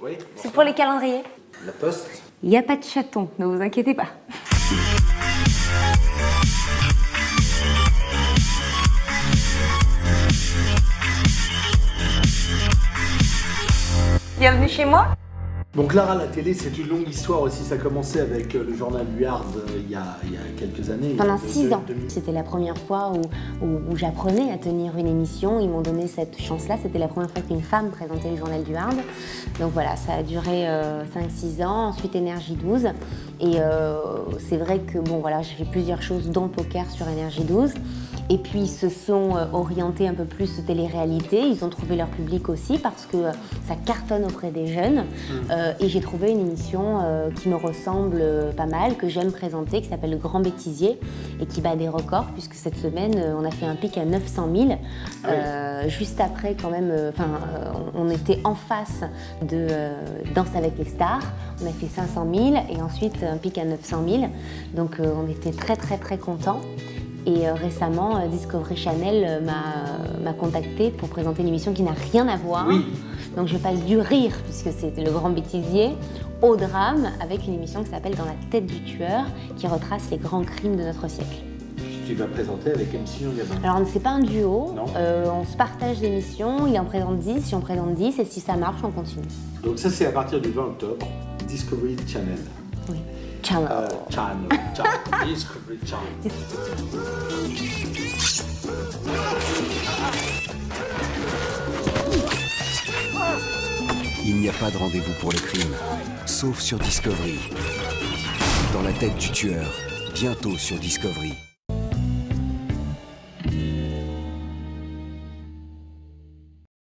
Oui. C'est pour les calendriers. La poste. Il n'y a pas de chaton, ne vous inquiétez pas. Bienvenue chez moi. Donc Lara, la télé, c'est une longue histoire aussi. Ça a commencé avec le journal du Hard il y a quelques années. Pendant 6 ans. C'était la première fois où j'apprenais à tenir une émission. Ils m'ont donné cette chance-là. C'était la première fois qu'une femme présentait le journal du Hard. Donc voilà, ça a duré 5-6 ans. Ensuite, Énergie 12. Et c'est vrai que bon, voilà, j'ai fait plusieurs choses, dont poker sur Énergie 12. Et puis ils se sont orientés un peu plus télé-réalité. Ils ont trouvé leur public aussi parce que ça cartonne auprès des jeunes. Et j'ai trouvé une émission qui me ressemble pas mal, que j'aime présenter, qui s'appelle Le Grand Bêtisier et qui bat des records puisque cette semaine on a fait un pic à 900 000. Juste après quand même, on était en face de Danse avec les stars. On a fait 500 000 et ensuite un pic à 900 000. Donc on était très très très contents. Et récemment, Discovery Channel m'a contactée pour présenter une émission qui n'a rien à voir. Oui. Donc je passe du rire, puisque c'est Le Grand Bêtisier, au drame, avec une émission qui s'appelle Dans la tête du tueur, qui retrace les grands crimes de notre siècle. Tu vas présenter avec MC Gabin. Alors c'est pas un duo, Non. on se partage l'émission, il en présente 10, si on présente 10, et si ça marche, on continue. Donc ça, c'est à partir du 20 octobre, Discovery Channel. Oui. Channel. Discovery Channel. Il n'y a pas de rendez-vous pour le crime, sauf sur Discovery. Dans la tête du tueur, bientôt sur Discovery.